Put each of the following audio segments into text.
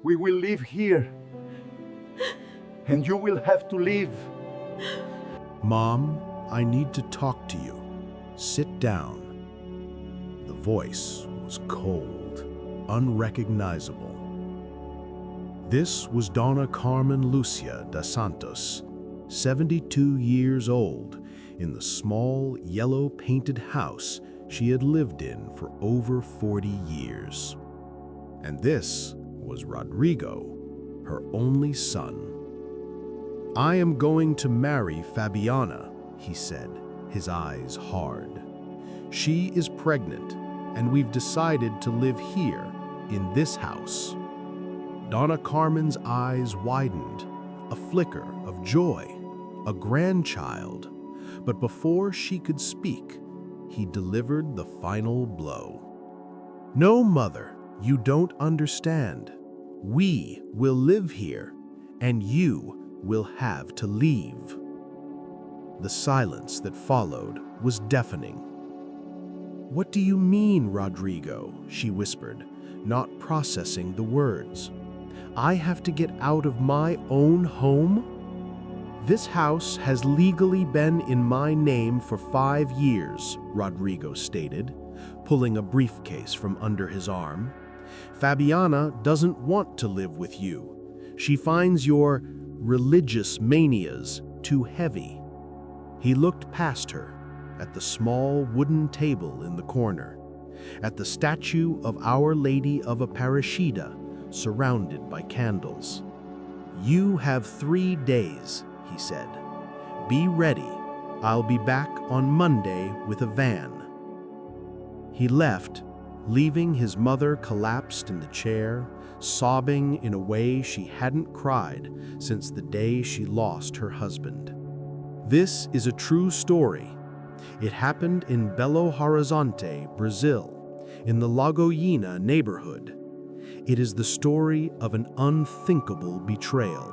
We will live here. And you will have to leave. Mom, I need to talk to you. Sit down. The voice was cold, unrecognizable. This was Dona Carmen Lucia dos Santos, 72 years old, in the small, yellow-painted house she had lived in for over 40 years. And this was Rodrigo, her only son. "I am going to marry Fabiana," he said, his eyes hard. "She is pregnant, and we've decided to live here, in this house." Dona Carmen's eyes widened, a flicker of joy, a grandchild. But before she could speak, he delivered the final blow. "No, mother, you don't understand. We will live here, and you will have to leave." The silence that followed was deafening. "What do you mean, Rodrigo?" she whispered, not processing the words. "I have to get out of my own home? This house has legally been in my name for 5 years, Rodrigo stated, pulling a briefcase from under his arm. "Fabiana doesn't want to live with you. She finds your religious manias too heavy." He looked past her, at the small wooden table in the corner, at the statue of Our Lady of Aparecida, surrounded by candles. "You have 3 days, he said. "Be ready. I'll be back on Monday with a van." He left, leaving his mother collapsed in the chair, sobbing in a way she hadn't cried since the day she lost her husband. This is a true story. It happened in Belo Horizonte, Brazil, in the Lagoinha neighborhood. It is the story of an unthinkable betrayal.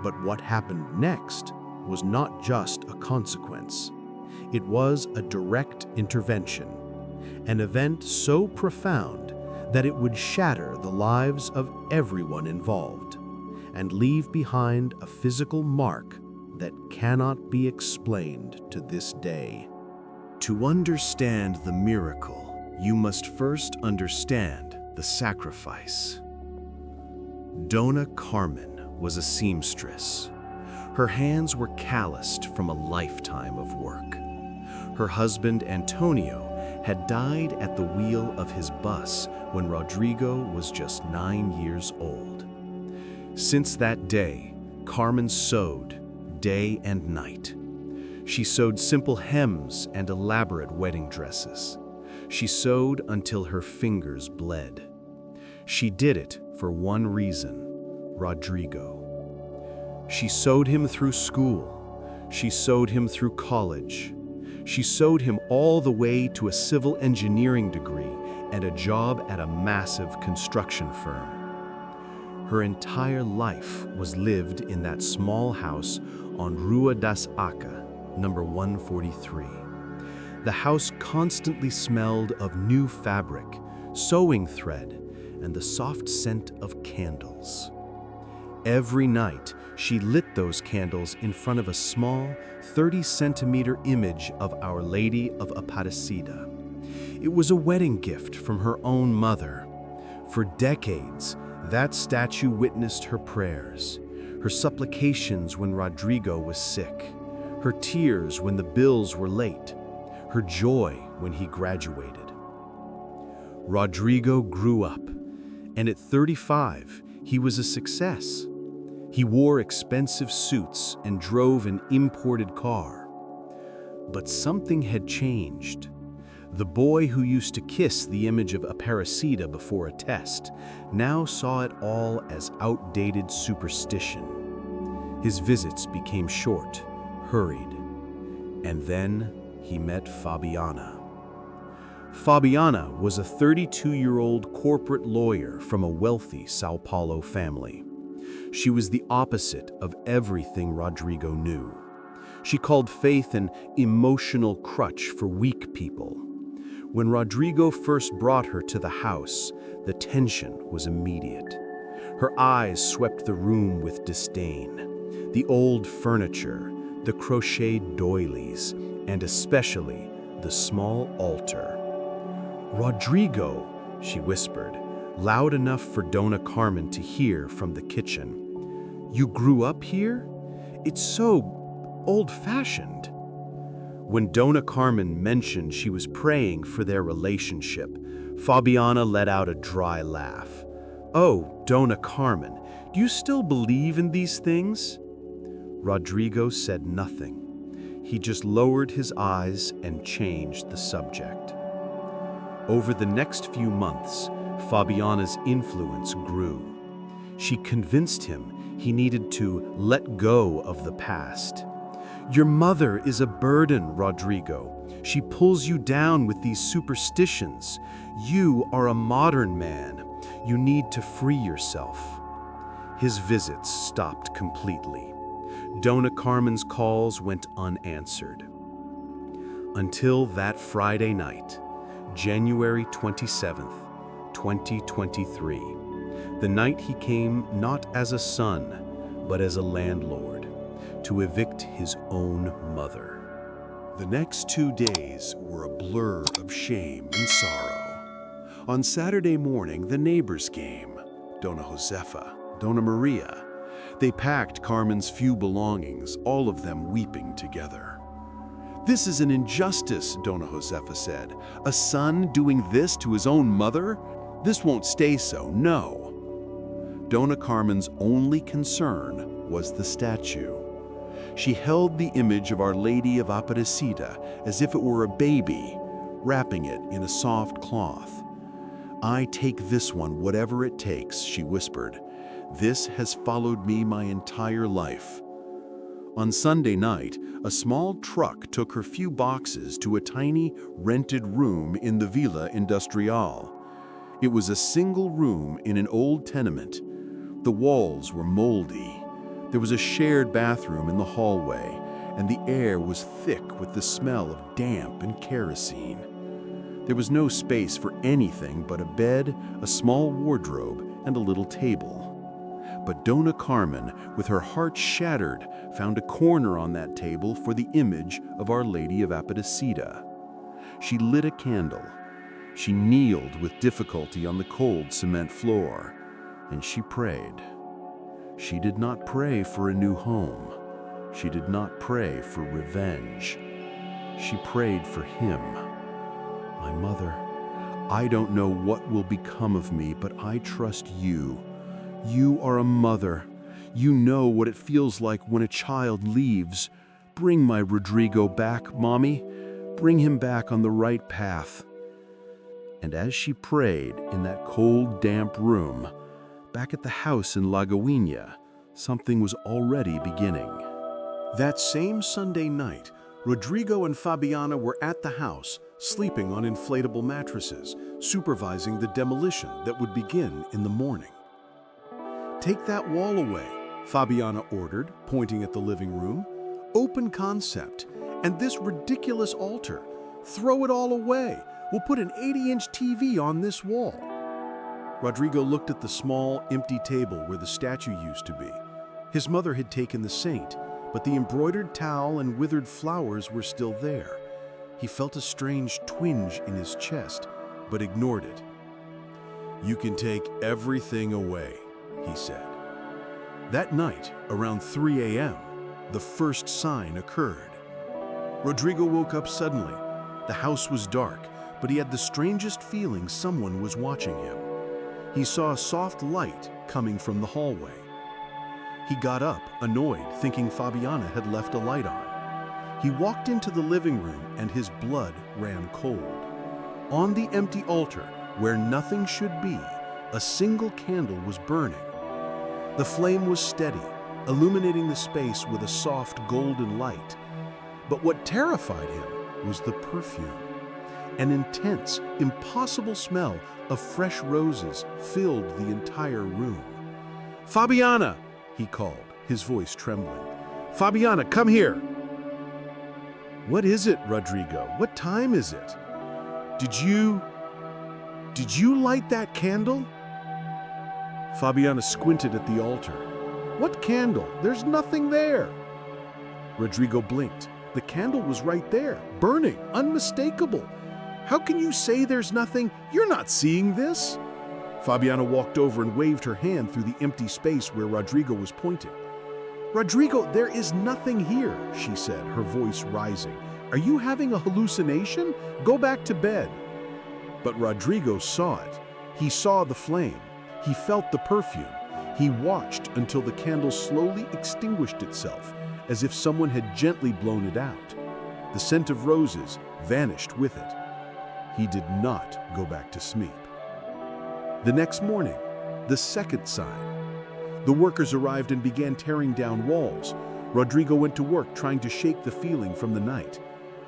But what happened next was not just a consequence. It was a direct intervention, an event so profound that it would shatter the lives of everyone involved and leave behind a physical mark that cannot be explained to this day. To understand the miracle, you must first understand the sacrifice. Dona Carmen was a seamstress. Her hands were calloused from a lifetime of work. Her husband, Antonio, had died at the wheel of his bus when Rodrigo was just 9 years old. Since that day, Carmen sewed day and night. She sewed simple hems and elaborate wedding dresses. She sewed until her fingers bled. She did it for one reason: Rodrigo. She sewed him through school. She sewed him through college. She sewed him all the way to a civil engineering degree and a job at a massive construction firm. Her entire life was lived in that small house on Rua das Aca, number 143. The house constantly smelled of new fabric, sewing thread, and the soft scent of candles. Every night, she lit those candles in front of a small 30-centimeter image of Our Lady of Aparecida. It was a wedding gift from her own mother. For decades, that statue witnessed her prayers, her supplications when Rodrigo was sick, her tears when the bills were late, her joy when he graduated. Rodrigo grew up, and at 35, he was a success. He wore expensive suits and drove an imported car. But something had changed. The boy who used to kiss the image of Aparecida before a test now saw it all as outdated superstition. His visits became short, hurried, and then he met Fabiana. Fabiana was a 32-year-old corporate lawyer from a wealthy Sao Paulo family. She was the opposite of everything Rodrigo knew. She called faith an emotional crutch for weak people. When Rodrigo first brought her to the house, the tension was immediate. Her eyes swept the room with disdain. The old furniture, the crocheted doilies, and especially the small altar. "Rodrigo," she whispered, loud enough for Dona Carmen to hear from the kitchen. "You grew up here? It's so old-fashioned." When Dona Carmen mentioned she was praying for their relationship, Fabiana let out a dry laugh. "Oh, Dona Carmen, do you still believe in these things?" Rodrigo said nothing. He just lowered his eyes and changed the subject. Over the next few months, Fabiana's influence grew. She convinced him he needed to let go of the past. "Your mother is a burden, Rodrigo. She pulls you down with these superstitions. You are a modern man. You need to free yourself." His visits stopped completely. Dona Carmen's calls went unanswered. Until that Friday night, January 27th, 2023, the night he came not as a son, but as a landlord, to evict his own mother. The next 2 days were a blur of shame and sorrow. On Saturday morning, the neighbors came, Dona Josefa, Dona Maria. They packed Carmen's few belongings, all of them weeping together. "This is an injustice," Dona Josefa said. "A son doing this to his own mother? This won't stay so, no." Dona Carmen's only concern was the statue. She held the image of Our Lady of Aparecida as if it were a baby, wrapping it in a soft cloth. "I take this one, whatever it takes," she whispered. "This has followed me my entire life." On Sunday night, a small truck took her few boxes to a tiny, rented room in the Villa Industrial. It was a single room in an old tenement. The walls were moldy. There was a shared bathroom in the hallway, and the air was thick with the smell of damp and kerosene. There was no space for anything but a bed, a small wardrobe, and a little table. But Dona Carmen, with her heart shattered, found a corner on that table for the image of Our Lady of Aparecida. She lit a candle. She kneeled with difficulty on the cold cement floor, and she prayed. She did not pray for a new home. She did not pray for revenge. She prayed for him. "My mother, I don't know what will become of me, but I trust you. You are a mother. You know what it feels like when a child leaves. Bring my Rodrigo back, Mommy. Bring him back on the right path." And as she prayed in that cold, damp room, back at the house in Lagoinha, something was already beginning. That same Sunday night, Rodrigo and Fabiana were at the house, sleeping on inflatable mattresses, supervising the demolition that would begin in the morning. "Take that wall away," Fabiana ordered, pointing at the living room. "Open concept. And this ridiculous altar. Throw it all away. We'll put an 80-inch TV on this wall." Rodrigo looked at the small, empty table where the statue used to be. His mother had taken the saint, but the embroidered towel and withered flowers were still there. He felt a strange twinge in his chest, but ignored it. "You can take everything away," he said. That night, around 3 a.m., the first sign occurred. Rodrigo woke up suddenly. The house was dark, but he had the strangest feeling someone was watching him. He saw a soft light coming from the hallway. He got up, annoyed, thinking Fabiana had left a light on. He walked into the living room and his blood ran cold. On the empty altar, where nothing should be, a single candle was burning. The flame was steady, illuminating the space with a soft golden light. But what terrified him was the perfume. An intense, impossible smell of fresh roses filled the entire room. "Fabiana!" he called, his voice trembling. "Fabiana, come here!" "What is it, Rodrigo? What time is it? Did you light that candle?" Fabiana squinted at the altar. What candle? There's nothing there. Rodrigo blinked. The candle was right there, burning, unmistakable. How can you say there's nothing? You're not seeing this. Fabiana walked over and waved her hand through the empty space where Rodrigo was pointing. Rodrigo, there is nothing here, she said, her voice rising. Are you having a hallucination? Go back to bed. But Rodrigo saw it. He saw the flame. He felt the perfume. He watched until the candle slowly extinguished itself, as if someone had gently blown it out. The scent of roses vanished with it. He did not go back to sleep. The next morning, the second sign. The workers arrived and began tearing down walls. Rodrigo went to work trying to shake the feeling from the night.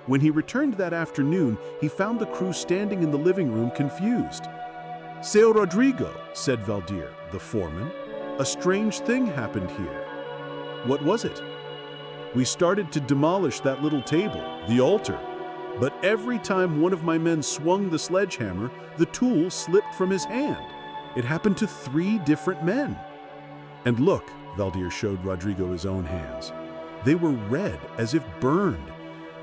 When he returned that afternoon, he found the crew standing in the living room confused. "Seu Rodrigo," said Valdir, the foreman, "a strange thing happened here." "What was it?" "We started to demolish that little table, the altar. But every time one of my men swung the sledgehammer, the tool slipped from his hand. It happened to 3 different men." "And look," Valdir showed Rodrigo his own hands. "They were red, as if burned.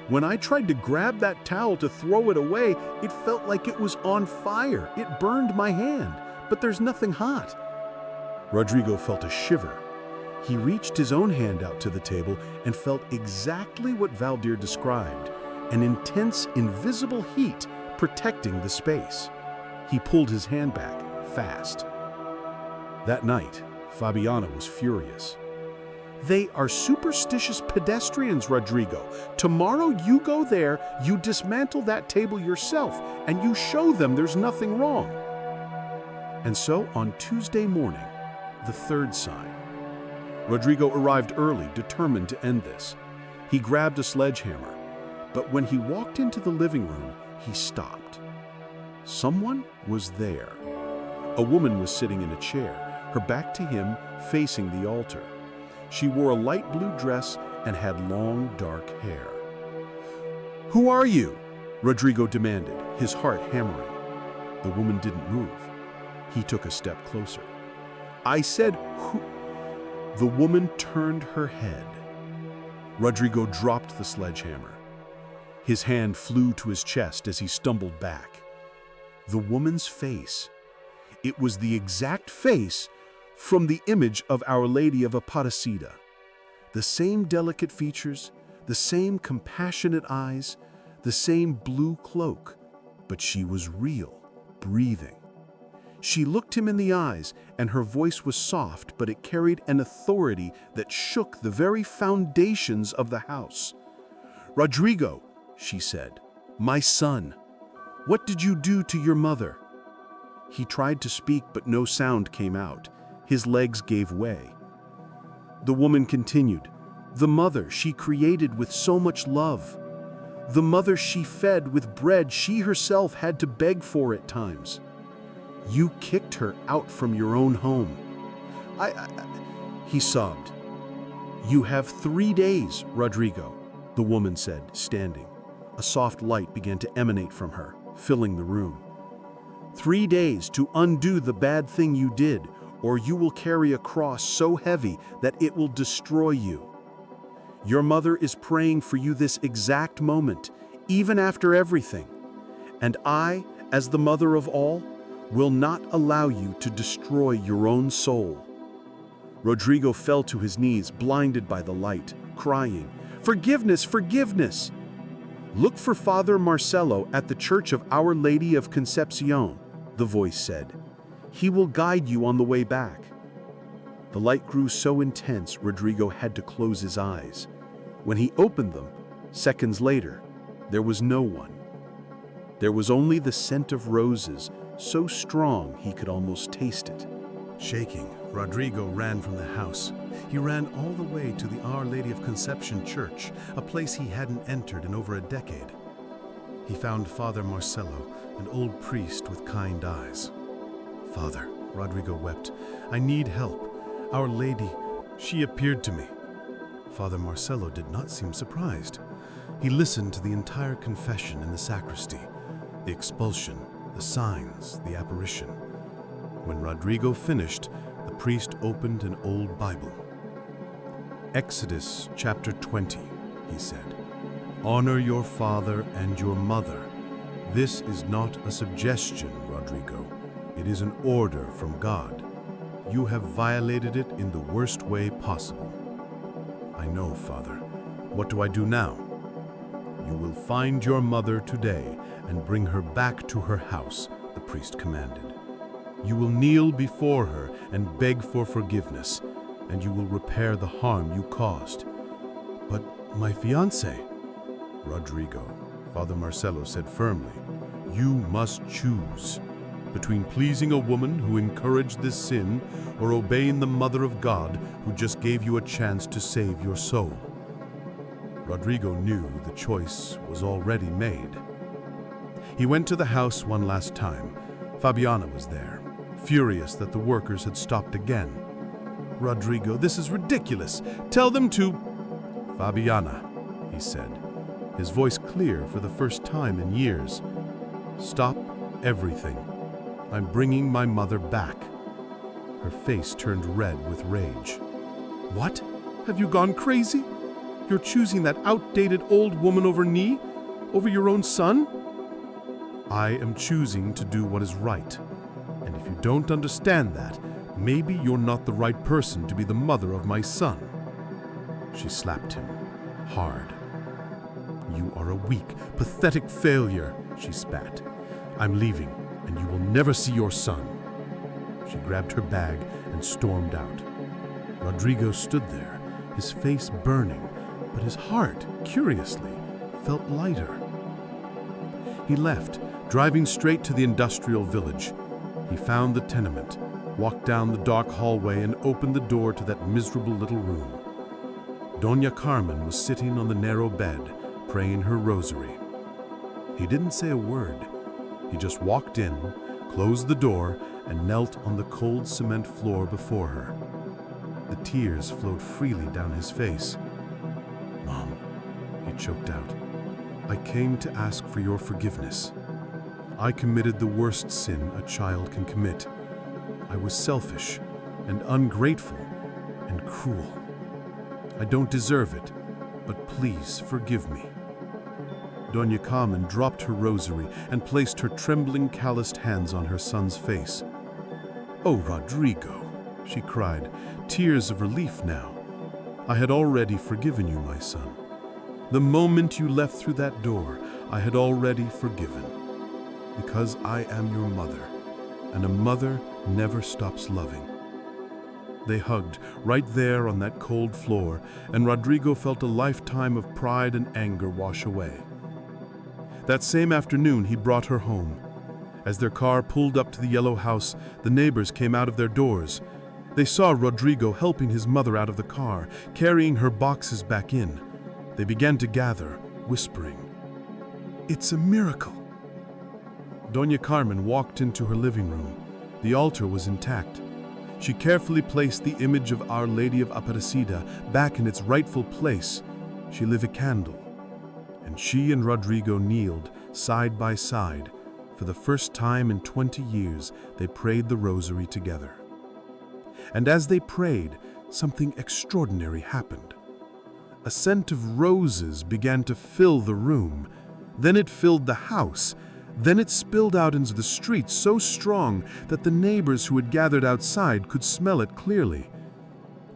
When I tried to grab that towel to throw it away, it felt like it was on fire. It burned my hand, but there's nothing hot." Rodrigo felt a shiver. He reached his own hand out to the table and felt exactly what Valdir described, an intense, invisible heat protecting the space. He pulled his hand back, fast. That night, Fabiana was furious. "They are superstitious pedestrians, Rodrigo. Tomorrow you go there, you dismantle that table yourself, and you show them there's nothing wrong." And so on Tuesday morning, the third sign. Rodrigo arrived early, determined to end this. He grabbed a sledgehammer, but when he walked into the living room, he stopped. Someone was there. A woman was sitting in a chair, her back to him, facing the altar. She wore a light blue dress and had long, dark hair. "Who are you?" Rodrigo demanded, his heart hammering. The woman didn't move. He took a step closer. "I said, who?" The woman turned her head. Rodrigo dropped the sledgehammer. His hand flew to his chest as he stumbled back. The woman's face. It was the exact face from the image of Our Lady of Aparecida. The same delicate features, the same compassionate eyes, the same blue cloak, but she was real, breathing. She looked him in the eyes, and her voice was soft, but it carried an authority that shook the very foundations of the house. "Rodrigo," she said, "my son, what did you do to your mother?" He tried to speak, but no sound came out. His legs gave way. The woman continued, "The mother she created with so much love. The mother she fed with bread she herself had to beg for at times. You kicked her out from your own home." He sobbed. "You have 3 days, Rodrigo," the woman said, standing. A soft light began to emanate from her, filling the room. 3 days to undo the bad thing you did, or you will carry a cross so heavy that it will destroy you. Your mother is praying for you this exact moment, even after everything. And I, as the mother of all, will not allow you to destroy your own soul." Rodrigo fell to his knees, blinded by the light, crying, "Forgiveness, forgiveness!" "Look for Father Marcelo at the Church of Our Lady of Concepcion," the voice said. "He will guide you on the way back." The light grew so intense, Rodrigo had to close his eyes. When he opened them, seconds later, there was no one. There was only the scent of roses, so strong he could almost taste it. Shaking, Rodrigo ran from the house. He ran all the way to the Our Lady of Conception Church, a place he hadn't entered in over a decade. He found Father Marcelo, an old priest with kind eyes. "Father," Rodrigo wept, "I need help. Our Lady, she appeared to me." Father Marcelo did not seem surprised. He listened to the entire confession in the sacristy, the expulsion, the signs, the apparition. When Rodrigo finished, priest opened an old Bible. Exodus chapter 20, he said. Honor your father and your mother. This is not a suggestion, Rodrigo. It is an order from God. You have violated it in the worst way possible. I know, Father. What do I do now? You will find your mother today and bring her back to her house, the priest commanded. You will kneel before her and beg for forgiveness, and you will repair the harm you caused. But my fiancé, Rodrigo, Father Marcelo said firmly, you must choose between pleasing a woman who encouraged this sin or obeying the Mother of God who just gave you a chance to save your soul. Rodrigo knew the choice was already made. He went to the house one last time. Fabiana was there, furious that the workers had stopped again. Rodrigo, this is ridiculous. Tell them to... Fabiana, he said, his voice clear for the first time in years. Stop everything. I'm bringing my mother back. Her face turned red with rage. What? Have you gone crazy? You're choosing that outdated old woman over me? Over your own son? I am choosing to do what is right. And if you don't understand that, maybe you're not the right person to be the mother of my son. She slapped him, hard. You are a weak, pathetic failure, she spat. I'm leaving, and you will never see your son. She grabbed her bag and stormed out. Rodrigo stood there, his face burning, but his heart, curiously, felt lighter. He left, driving straight to the industrial village. He found the tenement, walked down the dark hallway, and opened the door to that miserable little room. Dona Carmen was sitting on the narrow bed, praying her rosary. He didn't say a word. He just walked in, closed the door, and knelt on the cold cement floor before her. The tears flowed freely down his face. Mom, he choked out, I came to ask for your forgiveness. I committed the worst sin a child can commit. I was selfish and ungrateful and cruel. I don't deserve it, but please forgive me. Dona Carmen dropped her rosary and placed her trembling, calloused hands on her son's face. Oh, Rodrigo, she cried, tears of relief now. I had already forgiven you, my son. The moment you left through that door, I had already forgiven. Because I am your mother, and a mother never stops loving. They hugged right there on that cold floor, and Rodrigo felt a lifetime of pride and anger wash away. That same afternoon, he brought her home. As their car pulled up to the yellow house, the neighbors came out of their doors. They saw Rodrigo helping his mother out of the car, carrying her boxes back in. They began to gather, whispering, "It's a miracle." Dona Carmen walked into her living room. The altar was intact. She carefully placed the image of Our Lady of Aparecida back in its rightful place. She lit a candle, and she and Rodrigo kneeled side by side. For the first time in 20 years, they prayed the rosary together. And as they prayed, something extraordinary happened. A scent of roses began to fill the room. Then it filled the house. Then it spilled out into the street so strong that the neighbors who had gathered outside could smell it clearly.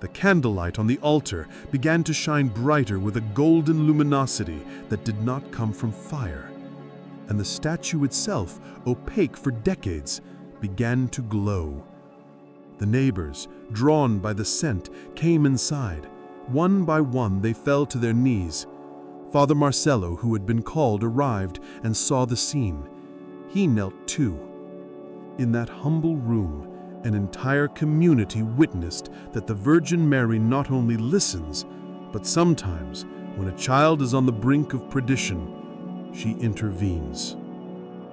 The candlelight on the altar began to shine brighter with a golden luminosity that did not come from fire. And the statue itself, opaque for decades, began to glow. The neighbors, drawn by the scent, came inside. One by one, they fell to their knees. Father Marcelo, who had been called, arrived and saw the scene. He knelt too. In that humble room, an entire community witnessed that the Virgin Mary not only listens, but sometimes, when a child is on the brink of perdition, she intervenes.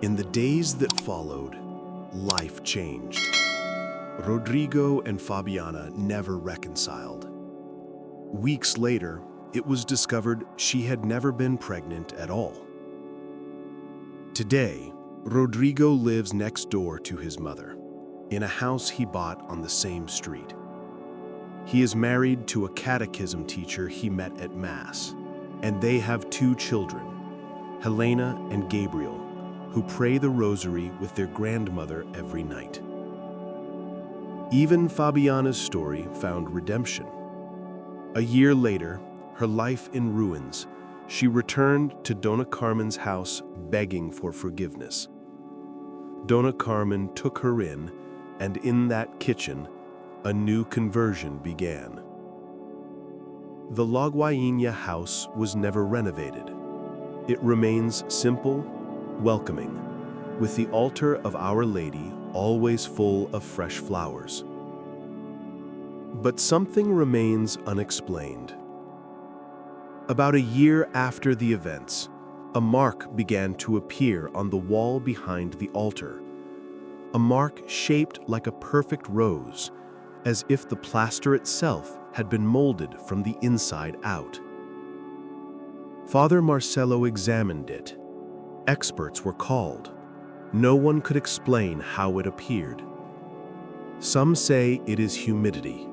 In the days that followed, life changed. Rodrigo and Fabiana never reconciled. Weeks later, it was discovered she had never been pregnant at all. Today, Rodrigo lives next door to his mother. in a house he bought on the same street. He is married to a catechism teacher he met at Mass, and they have 2 children, Helena and Gabriel, who pray the rosary with their grandmother every night. Even Fabiana's story found redemption. A year later, her life in ruins, she returned to Dona Carmen's house begging for forgiveness. Dona Carmen took her in, and in that kitchen, a new conversion began. The Lagoinha house was never renovated. It remains simple, welcoming, with the altar of Our Lady always full of fresh flowers. But something remains unexplained. About a year after the events, a mark began to appear on the wall behind the altar. A mark shaped like a perfect rose, as if the plaster itself had been molded from the inside out. Father Marcelo examined it. Experts were called. No one could explain how it appeared. Some say it is humidity.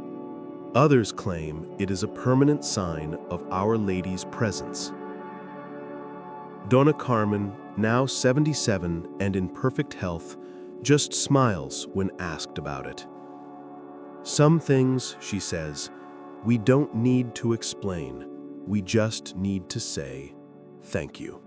Others claim it is a permanent sign of Our Lady's presence. Dona Carmen, now 77 and in perfect health, just smiles when asked about it. Some things, she says, we don't need to explain. We just need to say, thank you.